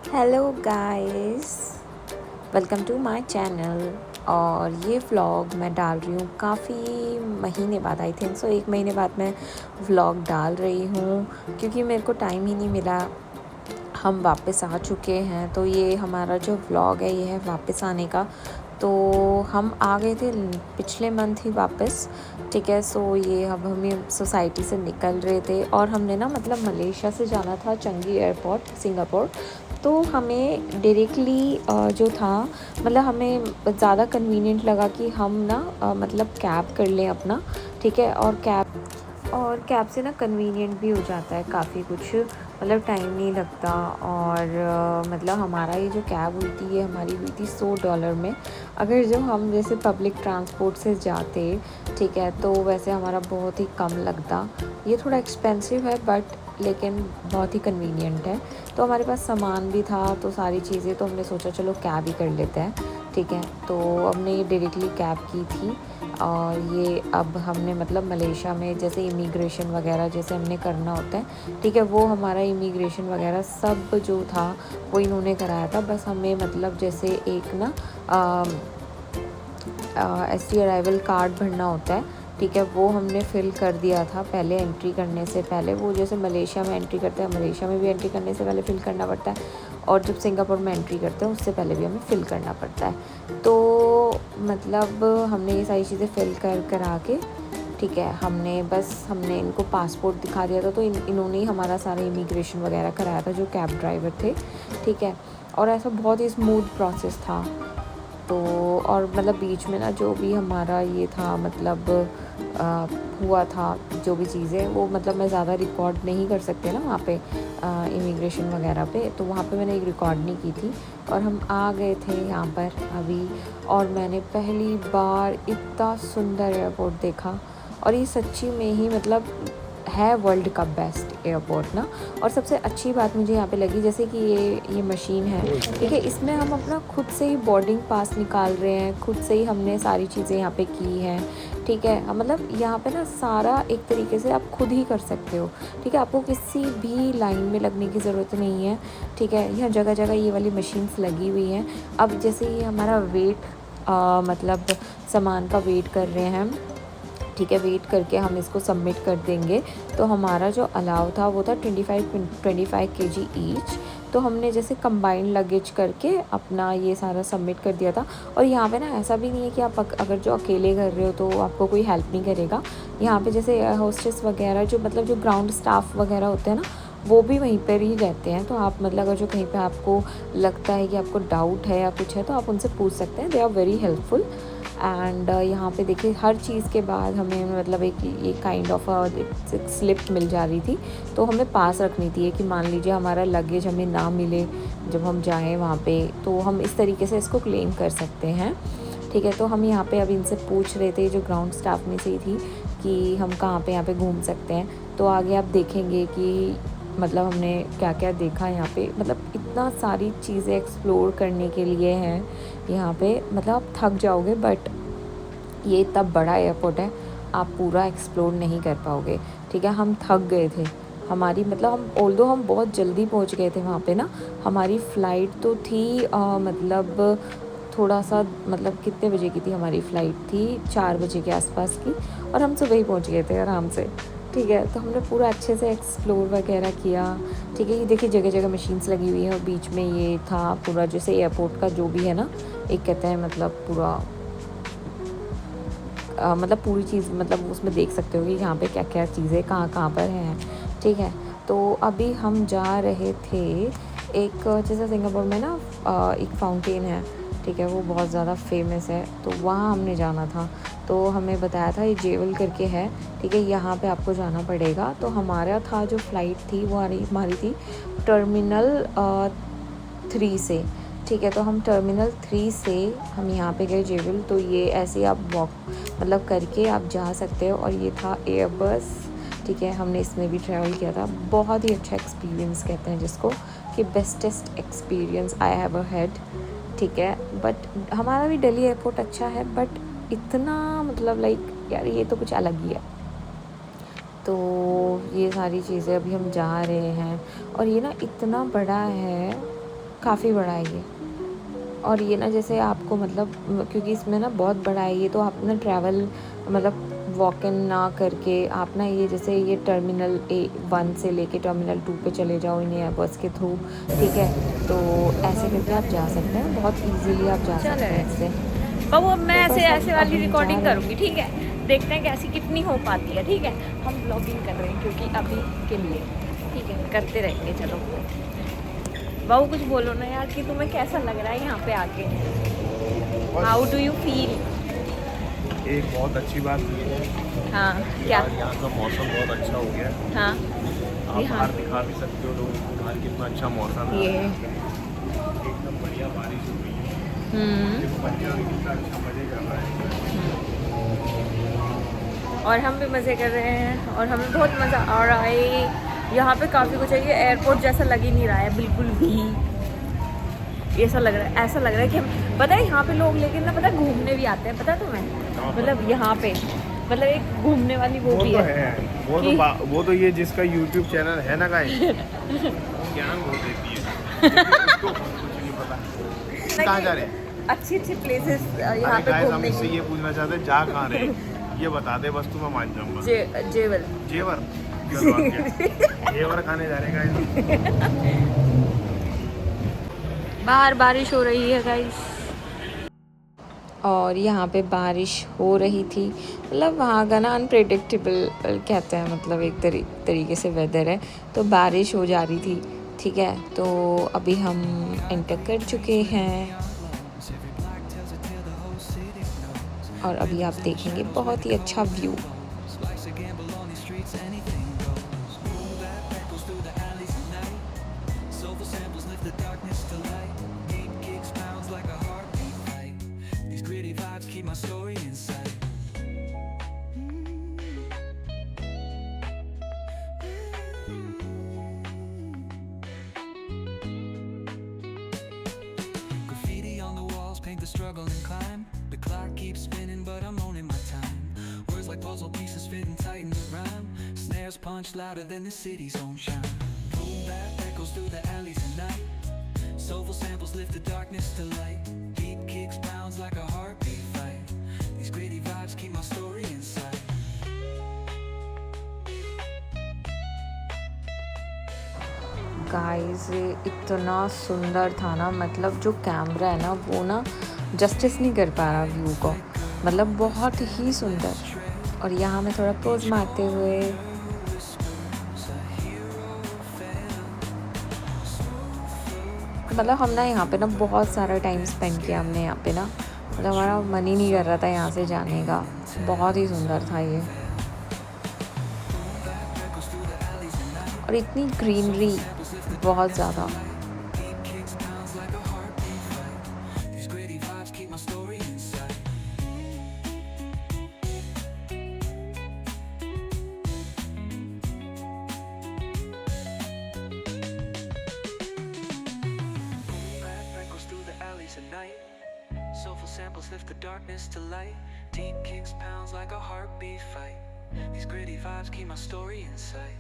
Hello guys, welcome to my channel. और ये vlog मैं डाल रही हूँ काफ़ी महीने बाद, आई थिंक सो 1 महीने बाद मैं व्लॉग डाल रही हूँ क्योंकि मेरे को टाइम ही नहीं मिला। हम वापस आ चुके हैं, तो ये हमारा जो व्लॉग है ये है वापस आने का। तो हम आ गए थे पिछले मंथ ही वापस, ठीक है। सो ये अब हमें सोसाइटी से निकल रहे थे और हमने ना मतलब मलेशिया से जाना था चंगी एयरपोर्ट सिंगापुर। तो हमें डायरेक्टली जो था मतलब हमें ज़्यादा कन्वीनियंट लगा कि हम ना मतलब कैब कर लें अपना, ठीक है। और कैब से ना कन्वीनियंट भी हो जाता है काफ़ी कुछ, मतलब टाइम नहीं लगता। और मतलब हमारा ये जो कैब हुई थी ये हमारी हुई थी $100 में। अगर जो हम जैसे पब्लिक ट्रांसपोर्ट से जाते, ठीक है, तो वैसे हमारा बहुत ही कम लगता। ये थोड़ा एक्सपेंसिव है बट लेकिन बहुत ही कन्वीनियंट है। तो हमारे पास सामान भी था तो सारी चीज़ें, तो हमने सोचा चलो कैब ही कर लेते हैं, ठीक है। तो हमने ये डायरेक्टली कैब की थी। और ये अब हमने मतलब मलेशिया में जैसे इमिग्रेशन वगैरह जैसे हमने करना होता है, ठीक है, वो हमारा इमिग्रेशन वगैरह सब जो था वो इन्होंने कराया था। बस हमें मतलब जैसे एक ना एसटी अराइवल कार्ड भरना होता है, ठीक है, वो हमने फ़िल कर दिया था पहले एंट्री करने से पहले। वो जैसे मलेशिया में एंट्री करते हैं, मलेशिया में भी एंट्री करने से पहले फ़िल करना पड़ता है, और जब सिंगापुर में एंट्री करते हैं उससे पहले भी हमें फ़िल करना पड़ता है। तो मतलब हमने ये सारी चीज़ें फ़िल करा के, ठीक है, हमने इनको पासपोर्ट दिखा दिया था। तो इन्होंने ही हमारा सारा इमिग्रेशन वगैरह कराया था, जो कैब ड्राइवर थे, ठीक है। और ऐसा बहुत ही स्मूथ प्रोसेस था। तो और मतलब बीच में ना जो भी हमारा ये था मतलब हुआ था, जो भी चीज़ें वो मतलब मैं ज़्यादा रिकॉर्ड नहीं कर सकते ना वहाँ पे इमिग्रेशन वगैरह पे, तो वहाँ पे मैंने एक रिकॉर्ड नहीं की थी। और हम आ गए थे यहाँ पर अभी, और मैंने पहली बार इतना सुंदर एयरपोर्ट देखा। और ये सच्ची में ही मतलब है वर्ल्ड का बेस्ट एयरपोर्ट ना। और सबसे अच्छी बात मुझे यहाँ पे लगी जैसे कि ये मशीन है, ठीक है, इसमें हम अपना खुद से ही बोर्डिंग पास निकाल रहे हैं, खुद से ही हमने सारी चीज़ें यहाँ पे की हैं, ठीक है। मतलब यहाँ पे ना सारा एक तरीके से आप खुद ही कर सकते हो, ठीक है, आपको किसी भी लाइन में लगने की ज़रूरत नहीं है, ठीक है। यहाँ जगह जगह ये वाली मशीन्स लगी हुई हैं। अब जैसे ये हमारा वेट मतलब सामान का वेट कर रहे हैं हम, ठीक है, वेट करके हम इसको सबमिट कर देंगे। तो हमारा जो अलाउ था वो था 25 kg ईच। तो हमने जैसे कंबाइंड लगेज करके अपना ये सारा सबमिट कर दिया था। और यहाँ पे ना ऐसा भी नहीं है कि आप अगर जो अकेले कर रहे हो तो आपको कोई हेल्प नहीं करेगा। यहाँ पे जैसे होस्टेस वगैरह जो मतलब जो ग्राउंड स्टाफ वगैरह होते हैं ना, वो भी वहीं पर ही रहते हैं। तो आप मतलब अगर जो कहीं पे आपको लगता है कि आपको डाउट है या कुछ है तो आप उनसे पूछ सकते हैं, they are very helpful. And यहाँ पे देखिए हर चीज़ के बाद हमें मतलब एक काइंड ऑफ स्लिप मिल जा रही थी। तो हमें पास रखनी थी कि मान लीजिए हमारा लगेज हमें ना मिले जब हम जाएं वहाँ पे, तो हम इस तरीके से इसको क्लेम कर सकते हैं, ठीक है। तो हम यहाँ पे अब इनसे पूछ रहे थे, जो ग्राउंड स्टाफ में से ही थी, कि हम कहाँ पे यहाँ पे घूम सकते हैं। तो आगे आप देखेंगे कि मतलब हमने क्या क्या देखा यहाँ पे, मतलब इतना सारी चीज़ें एक्सप्लोर करने के लिए हैं यहाँ पे, मतलब आप थक जाओगे। बट ये इतना बड़ा एयरपोर्ट है, आप पूरा एक्सप्लोर नहीं कर पाओगे, ठीक है। हम थक गए थे, हमारी मतलब हम ऑल्दो हम बहुत जल्दी पहुँच गए थे वहाँ पे ना। हमारी फ़्लाइट तो थी मतलब थोड़ा सा मतलब कितने बजे की थी हमारी फ़्लाइट, थी 4 बजे के आसपास की, और हम सुबह ही पहुँच गए थे आराम से, ठीक है। तो हमने पूरा अच्छे से एक्सप्लोर वगैरह किया, ठीक है। ये देखिए जगह जगह मशीन्स लगी हुई हैं, और बीच में ये था पूरा जैसे एयरपोर्ट का जो भी है ना, एक कहते हैं मतलब पूरा मतलब पूरी चीज़ मतलब उसमें देख सकते हो कि यहाँ पे क्या क्या चीज़ें कहाँ कहाँ पर हैं, ठीक है। तो अभी हम जा रहे थे एक जैसे सिंगापुर में ना एक फाउंटेन है, ठीक है, वो बहुत ज़्यादा फेमस है, तो वहाँ हमने जाना था। तो हमें बताया था ये जेवल करके है, ठीक है, यहाँ पे आपको जाना पड़ेगा। तो हमारा था जो फ़्लाइट थी वो हमारी थी टर्मिनल 3 से, ठीक है। तो हम टर्मिनल 3 से हम यहाँ पे गए जेवल। तो ये ऐसे आप वॉक मतलब करके आप जा सकते हो। और ये था एयरबस, ठीक है, हमने इसमें भी ट्रैवल किया था। बहुत ही अच्छा एक्सपीरियंस कहते हैं जिसको, कि bestest experience I have had, ठीक है। बट हमारा भी दिल्ली एयरपोर्ट अच्छा है, बट इतना मतलब लाइक यार ये तो कुछ अलग ही है। तो ये सारी चीज़ें अभी हम जा रहे हैं, और ये ना इतना बड़ा है, काफ़ी बड़ा है ये। और ये ना जैसे आपको मतलब क्योंकि इसमें ना बहुत बड़ा है ये, तो आप ना ट्रैवल मतलब वॉक इन ना करके आप ना ये जैसे ये टर्मिनल A1 से लेके टर्मिनल 2 पे चले जाओ इन एयरबस के थ्रू, ठीक है। तो ऐसे करके आप जा सकते हैं, बहुत इजीली आप जा सकते हैं इससे। बाबू अब मैं तो ऐसे बस ऐसे अब वाली हम जा रिकॉर्डिंग रहे हैं। करूँगी, ठीक है, देखते हैं कैसी कितनी हो पाती है, ठीक है। हम ब्लॉगिंग कर रहे हैं क्योंकि अभी के लिए, ठीक है, करते रहेंगे। चलो बाबू कुछ बोलो ना यार कि तुम्हें कैसा लग रहा है यहाँ पे आके, हाउ डू यू फील? एक बहुत अच्छी बात ये है हाँ कि क्या? आज यहाँ का मौसम बहुत अच्छा हो गया है। हाँ आप यहाँ बाहर दिखा भी सकते हो लोगों को बाहर कितना अच्छा मौसम है, ये एकदम बढ़िया बारिश हो रही है, देखो बच्चे अभी कितना अच्छा मजे कर रहे हैं। और हम भी मज़े कर रहे हैं और हमें बहुत मज़ा आ रहा है। यहाँ पे काफ़ी कुछ है, ये एयरपोर्ट जैसा लग ही नहीं रहा है बिल्कुल भी। ऐसा लग रहा है, ऐसा लग रहा है कि हम, पता है यहाँ पे लोग लेकिन ना पता है घूमने भी आते हैं, पता है तुम्हें? मतलब यहाँ पे मतलब एक घूमने वाली वो भी तो है। वो तो ये जिसका YouTube चैनल है ना गाइस, ज्ञान बहुत देती है, इसको कुछ नहीं पता कहाँ जा रहे हैं। अच्छी प्लेसेस यहाँ पे गाइस हम घूमने इससे की। ये पूछना चाहते हैं जा कहाँ रहे हैं, ये बता दे बस, तो मैं मान जाऊंगा। जेवल जेवर जेवर खाने जा रहे हैं गाइस। बाहर बारिश हो रही है गाइस। और यहाँ पे बारिश हो रही थी, मतलब वहाँ का ना अनप्रेडिक्टेबल कहते हैं, मतलब एक तरीके से वेदर है, तो बारिश हो जा रही थी, ठीक है। तो अभी हम एंटर कर चुके हैं और अभी आप देखेंगे बहुत ही अच्छा view. Paint the struggle and climb. The clock keeps spinning, but I'm owning my time. Words like puzzle pieces fitting tight in the rhyme. Snares punch louder than the city's own chime. Boom bap echoes through the alleys at night. Soulful samples lift the darkness to light. Beat kicks pounds like a heartbeat fight. These gritty vibes keep my story inside. Guys इतना सुंदर था ना, मतलब जो camera है ना वो ना जस्टिस नहीं कर पा रहा व्यू को, मतलब बहुत ही सुंदर। और यहाँ मैं थोड़ा पोज मारते हुए मतलब हम ना यहाँ पे ना बहुत सारा टाइम स्पेंड किया हमने यहाँ पे ना, मतलब हमारा मन ही नहीं कर रहा था यहाँ से जाने का, बहुत ही सुंदर था ये। और इतनी ग्रीनरी बहुत ज़्यादा। Soulful samples lift the darkness to light. Deep kicks pounds like a heartbeat fight. These gritty vibes keep my story in sight.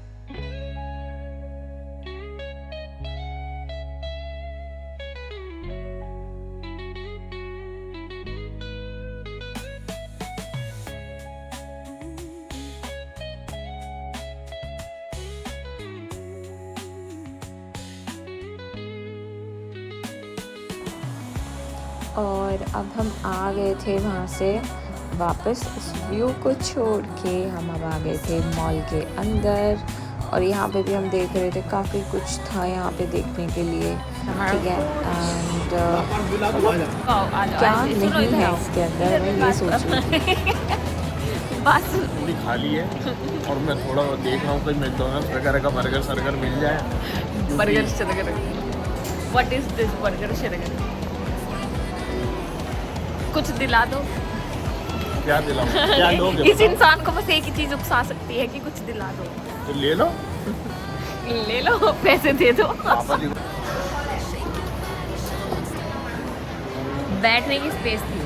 और अब हम आ गए थे वहाँ से वापस उस व्यू को छोड़ के, हम अब आ गए थे मॉल के अंदर। और यहाँ पे भी हम देख रहे थे, काफ़ी कुछ था यहाँ पे देखने के लिए, ठीक है। एंड क्या नहीं है इसके अंदर, मैं ये सोच रही थी। बस पूरी खाली है और मैं थोड़ा देख रहा हूँ कोई मैकडॉनल्ड्स वगैरह का बर्गर सर्गर मिल जाए। बर्गर शर्गर, व्हाट इज दिस बर्गर शर्गर? कुछ दिला दो। क्या दिलाऊं, क्या लोगे? इस इंसान को बस एक ही चीज उकसा सकती है कि कुछ दिला दो। तो ले लो, ले लो, पैसे दे दो। पापा जी बैठने की स्पेस थी।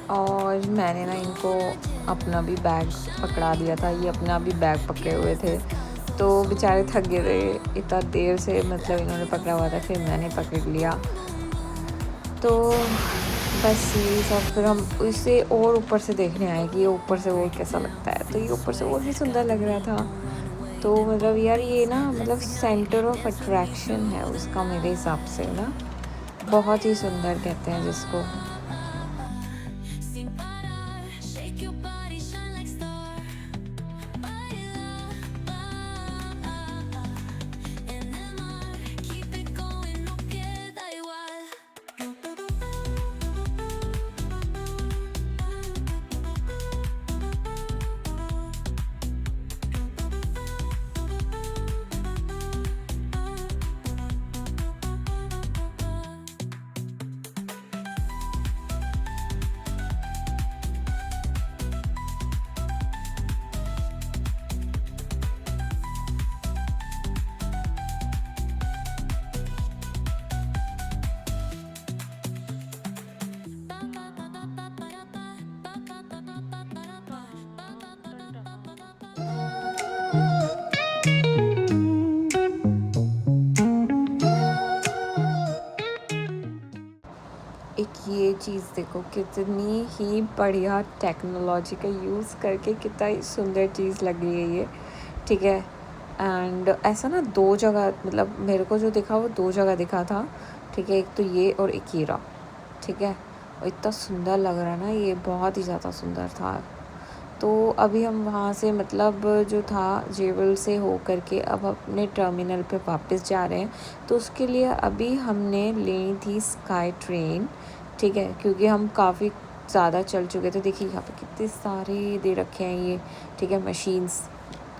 और मैंने ना इनको अपना भी बैग पकड़ा दिया था, ये अपना भी बैग पकड़े हुए थे, तो बेचारे थक गए थे इतना देर से, मतलब इन्होंने पकड़ा हुआ था, फिर मैंने पकड़ लिया। तो बस यही सब, फिर हम इसे और ऊपर से देखने आए कि ये ऊपर से और कैसा लगता है, तो ये ऊपर से और भी सुंदर लग रहा था। तो मतलब यार ये ना मतलब सेंटर ऑफ अट्रैक्शन है उसका मेरे हिसाब से ना, बहुत ही सुंदर कहते हैं जिसको। एक ये चीज़ देखो कितनी ही बढ़िया टेक्नोलॉजी का यूज़ करके कितना ही सुंदर चीज़ लग रही है ये, ठीक है। एंड ऐसा ना 2 जगह, मतलब मेरे को जो दिखा वो 2 जगह दिखा था, ठीक है, एक तो ये और एक ये रहा, ठीक है। और इतना सुंदर लग रहा है ना ये, बहुत ही ज़्यादा सुंदर था। तो अभी हम वहाँ से मतलब जो था जेवल से हो करके अब अपने टर्मिनल पे वापस जा रहे हैं। तो उसके लिए अभी हमने लेनी थी स्काई ट्रेन, ठीक है, क्योंकि हम काफ़ी ज़्यादा चल चुके थे। देखिए यहाँ पे कितने सारे दे रखे हैं ये, ठीक है, मशीन्स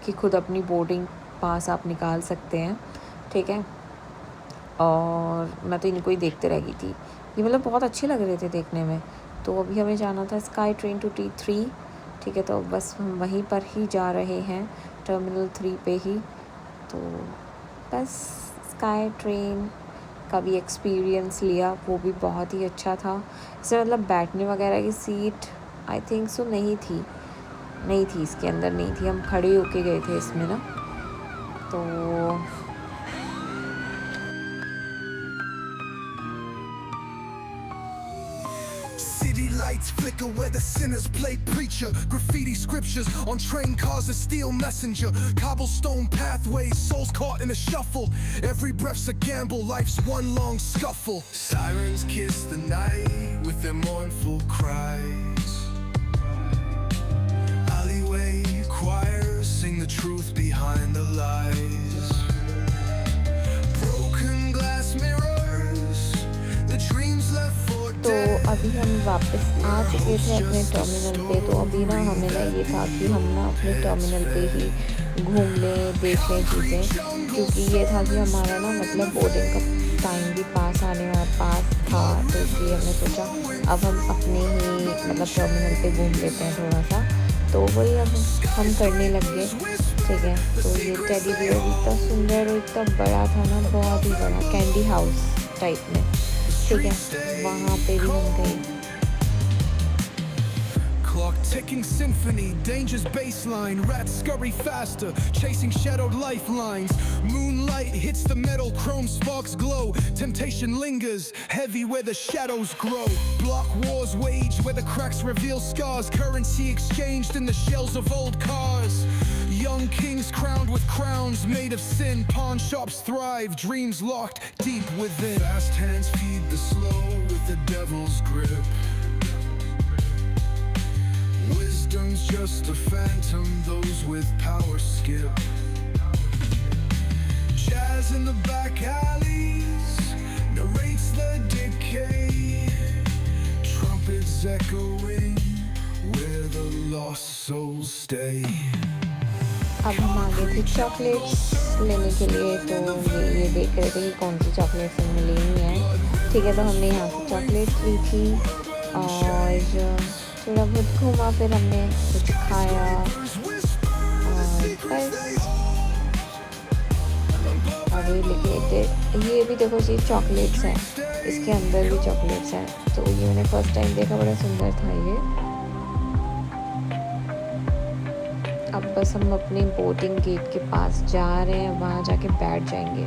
की खुद अपनी बोर्डिंग पास आप निकाल सकते हैं, ठीक है। और मैं तो इनको ही देखते रह गई थी, ये मतलब बहुत अच्छे लग रहे थे देखने में। तो अभी हमें जाना था स्काई ट्रेन टू T3, ठीक है। तो बस हम वहीं पर ही जा रहे हैं, टर्मिनल 3 पे ही। तो बस स्काई ट्रेन का भी एक्सपीरियंस लिया, वो भी बहुत ही अच्छा था। इसमें मतलब बैठने वगैरह की सीट आई थिंक सो नहीं थी इसके अंदर नहीं थी, हम खड़े होके गए थे इसमें ना। तो lights flicker where the sinners play preacher. Graffiti scriptures on train cars, a steel messenger. Cobblestone pathways, souls caught in a shuffle. Every breath's a gamble, life's one long scuffle. Sirens kiss the night with their mournful cries. Alleyway choirs sing the truth behind the lies. Broken glass mirrors, the dreams left for तो अभी हम वापस आ चुके थे अपने terminal पे। तो अभी ना हमें ना ये था कि हम ना अपने टर्मिनल पे ही घूम लें, देख लें चीज़ें, क्योंकि ये था कि हमारा ना मतलब बोर्डिंग का टाइम भी पास था। तो इसलिए हमने सोचा अब हम अपने ही मतलब टर्मिनल पे घूम लेते हैं थोड़ा सा। तो वही अब हम करने लग गए, ठीक है। तो ये टेडी बियर इतना सुंदर और इतना बड़ा था ना, बहुत ही बड़ा, कैंडी हाउस टाइप में, ठीक है, वहाँ पे भी हम गए। Clock ticking symphony, danger's baseline. Rats scurry faster, chasing shadowed lifelines. Moonlight hits the metal, chrome sparks glow. Temptation lingers, heavy where the shadows grow. Block wars wage where the cracks reveal scars. Currency exchanged in the shells of old cars. Young kings crowned with crowns made of sin. Pawn shops thrive, dreams locked deep within. Fast hands feed the slow with the devil's grip. Wisdom's just a phantom, those with power skip. Jazz in the back alleys narrates the decay. Trumpets echoing where the lost souls stay. अब हम आ गए थे chocolates लेने के लिए। तो ये देख रहे थे कि कौन सी चॉकलेट्स हमें लेनी है, ठीक है। तो हमने यहाँ से चॉकलेट्स ली थी और थोड़ा बहुत घूमा, फिर हमने कुछ खाया और बस। अभी लेके ये भी देखो जी चॉकलेट्स हैं, इसके अंदर भी चॉकलेट्स हैं। तो ये मैंने फर्स्ट टाइम देखा, बड़ा सुंदर था ये। अब बस हम अपने बोर्डिंग गेट के पास जा रहे हैं, वहाँ जाके बैठ जाएंगे।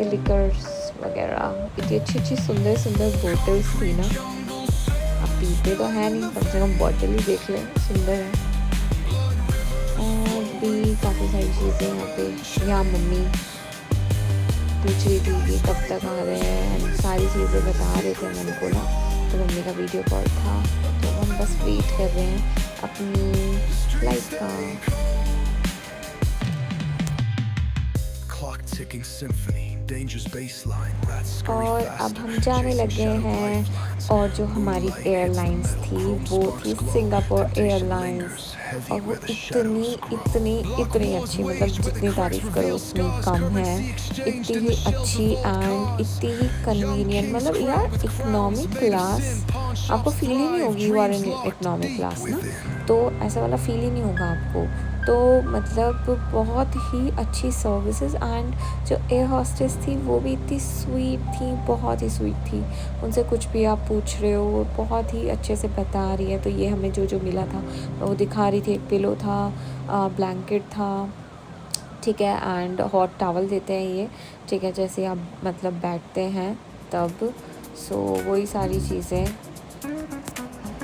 ये लिकर्स वगैरह इतनी अच्छी अच्छी सुंदर सुंदर बोटल्स थी ना। अब पीते तो है नहीं, कम से कम बॉटल ही देख लें, सुंदर है। और भी काफ़ी सारी चीज़ें यहाँ पे। यहाँ मम्मी पूछ रही थी कि कब तक आ रहे हैं, सारी चीज़ें बता रहे थे मन को ना। तो मम्मी का वीडियो कॉल था, तो हम बस वेट कर रहे हैं अपनी फ्लाइट का। Clock ticking symphony, dangerous baseline, rats scurry और अब faster, हम जाने chasing लगे shadow हैं। lifelines. और जो हमारी एयरलाइंस थी वो थी सिंगापुर एयरलाइंस। और वो इतनी इतनी इतनी अच्छी, मतलब जितनी तारीफ़ करो उतनी कम है। इतनी ही अच्छी एंड इतनी ही कन्वीनियंट। मतलब यार इकोनॉमी क्लास आपको फील ही नहीं होगी, you are in economy class ना, तो ऐसा वाला फील ही नहीं होगा आपको। तो मतलब बहुत ही अच्छी सर्विसेज। एंड जो एयर हॉस्टेस थी वो भी इतनी स्वीट थी, बहुत ही स्वीट थी। उनसे कुछ भी आप पूछ रहे हो बहुत ही अच्छे से बता रही है। तो ये हमें जो जो मिला था वो दिखा रही थी। एक पिलो था, ब्लैंकेट था, ठीक है, एंड हॉट टॉवल देते हैं ये, ठीक है, जैसे आप मतलब बैठते हैं तब। सो वही सारी चीज़ें।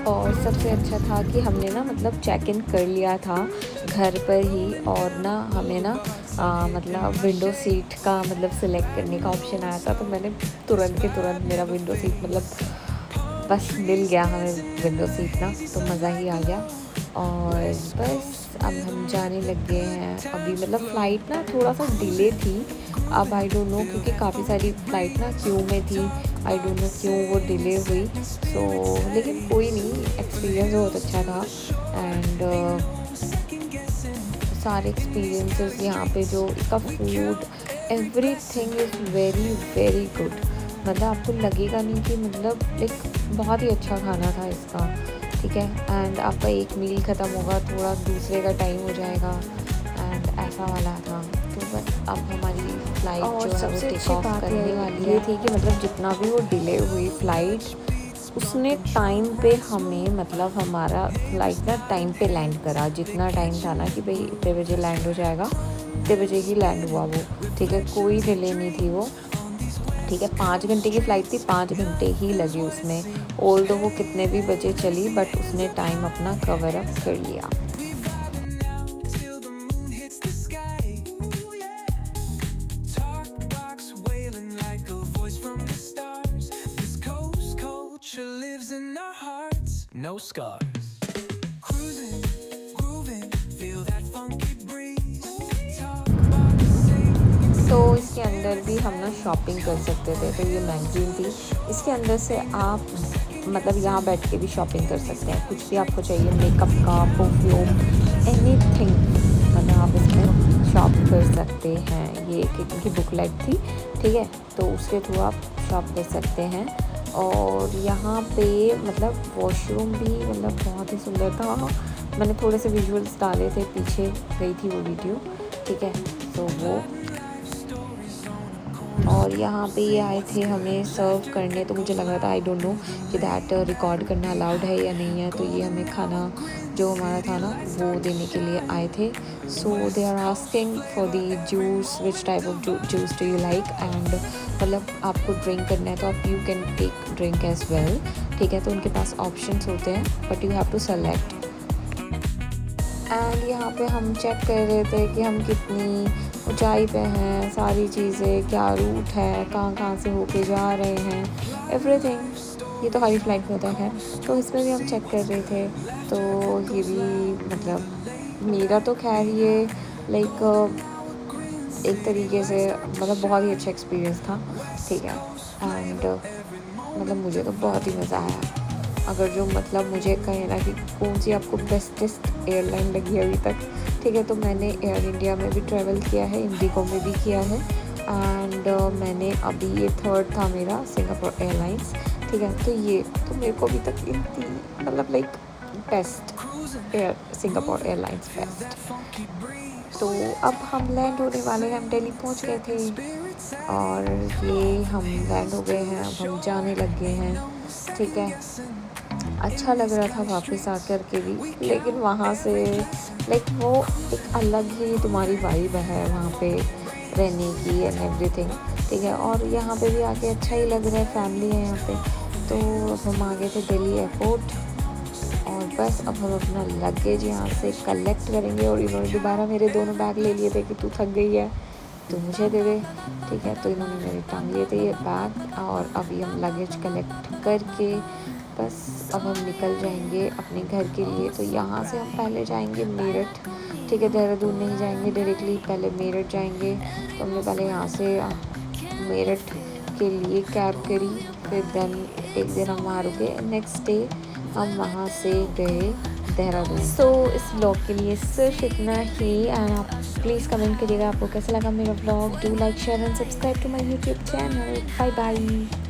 और सबसे अच्छा था कि हमने ना मतलब चेक इन कर लिया था घर पर ही। और ना हमें ना मतलब विंडो सीट का मतलब सिलेक्ट करने का ऑप्शन आया था। तो मैंने तुरंत के तुरंत मेरा विंडो सीट मतलब बस मिल गया हमें विंडो सीट ना, तो मज़ा ही आ गया। और बस अब हम जाने लग गए हैं। अभी मतलब फ़्लाइट ना थोड़ा सा डिले थी। अब आई डोंट नो, क्योंकि काफ़ी सारी फ़्लाइट ना क्यू में थी, आई डोंट नो क्यों वो डिले हुई। सो लेकिन कोई नहीं, एक्सपीरियंस बहुत अच्छा था। एंड सारे एक्सपीरियंसेस यहाँ पे, जो इसका food everything is very very good. मतलब आपको लगेगा नहीं कि मतलब एक बहुत ही अच्छा खाना था इसका, ठीक है। एंड आपका एक मील ख़त्म होगा, थोड़ा दूसरे का टाइम हो जाएगा, एंड ऐसा वाला था। तो बस अब हमारी फ़्लाइट जो है वो टेक ऑफ करने वाली है। ये थी कि मतलब जितना भी वो डिले हुई फ़्लाइट, उसने टाइम पे हमें मतलब हमारा फ़्लाइट ना टाइम पे लैंड करा। जितना टाइम था ना कि भाई इतने बजे लैंड हो जाएगा, इतने बजे ही लैंड हुआ वो, ठीक है, कोई डिले नहीं थी वो, ठीक है। 5 घंटे की फ़्लाइट थी, 5 घंटे ही लगे उसमें। ऑल दो वो कितने भी बजे चली, बट उसने टाइम अपना कवर अप कर लिया। Till the moon hits the sky. Ooh, yeah. Talk box wailing like a voice from the stars. This coast culture lives in our hearts. No scars. Cruising, grooving, feel that funky breeze. Talk box sing. तो इसके अंदर भी हम ना shopping कर सकते थे। तो ये मैगज़ीन थी, इसके अंदर से आप मतलब यहाँ बैठ के भी शॉपिंग कर सकते हैं। कुछ भी आपको चाहिए, मेकअप का, परफ्यूम, एनीथिंग, मतलब आप इसमें शॉप कर सकते हैं। ये एक इनकी बुकलेट थी, ठीक है, तो उसके थ्रू आप शॉप कर सकते हैं। और यहाँ पे मतलब वॉशरूम भी मतलब बहुत ही सुंदर था। मैंने थोड़े से विजुअल्स डाले थे, पीछे गई थी वो वीडियो, ठीक है, तो वो। और यहाँ पे ये आए थे हमें सर्व करने। तो मुझे लग रहा था, आई डोंट नो कि दैट रिकॉर्ड करना अलाउड है या नहीं है। तो ये हमें खाना जो हमारा था ना वो देने के लिए आए थे। So they are asking for the juice, which type of juice do you like. And मतलब आपको ड्रिंक करना है तो आप you can take drink as well, ठीक है। तो उनके पास ऑप्शंस होते हैं, but you have to select. And यहाँ पे हम चेक कर रहे थे कि हम कितनी ऊंचाई पे हैं, सारी चीज़ें, क्या रूट है, कहाँ कहाँ से होके जा रहे हैं, एवरीथिंग। ये तो हमारी फ्लाइट में होता है, तो इसमें भी हम चेक कर रहे थे। तो ये भी मतलब मेरा तो खैर ये लाइक एक तरीके से मतलब बहुत ही अच्छा एक्सपीरियंस था, ठीक है। एंड मतलब मुझे तो बहुत ही मज़ा आया। अगर जो मतलब मुझे कहे ना कि कौन सी आपको बेस्टेस्ट एयरलाइन लगी अभी तक, ठीक है, तो मैंने एयर इंडिया में भी ट्रैवल किया है, इंडिगो में भी किया है। एंड मैंने अभी ये थर्ड था मेरा सिंगापुर एयरलाइंस, ठीक है। तो ये तो मेरे को अभी तक इनकी मतलब like best Singapore airlines best. तो अब हम लैंड होने वाले हैं, हम दिल्ली पहुंच गए थे। और ये हम लैंड हो गए हैं, अब हम जाने लग गए हैं, ठीक है। अच्छा लग रहा था वापस आकर के भी, लेकिन वहाँ से लाइक वो एक अलग ही तुम्हारी वाइब है वहाँ पे रहने की एंड एवरीथिंग, ठीक है। और यहाँ पे भी आके अच्छा ही लग रहा है, फैमिली है यहाँ पे। तो अब हम आ गए थे दिल्ली एयरपोर्ट और बस अब हम अपना लगेज यहाँ से कलेक्ट करेंगे। और इन्होंने दोबारा मेरे दोनों बैग ले लिए थे कि तू थक गई है तो मुझे दे दे, ठीक है। तो इन्होंने मेरे टांग लिए थे ये बैग और अभी हम लगेज कलेक्ट करके बस अब हम निकल जाएंगे अपने घर के लिए। तो यहाँ से हम पहले जाएंगे मेरठ, ठीक है, देहरादून नहीं जाएंगे डायरेक्टली, पहले मेरठ जाएंगे। तो हमने पहले यहाँ से मेरठ के लिए कैब करी, फिर देन एक दिन हम वहाँ रुके, नेक्स्ट डे हम वहाँ से गए देहरादून। सो इस व्लॉग के लिए सिर्फ इतना ही एंड आप प्लीज़ कमेंट करिएगा आपको कैसा लगा मेरा vlog. Do like share and subscribe to my YouTube channel. Bye bye.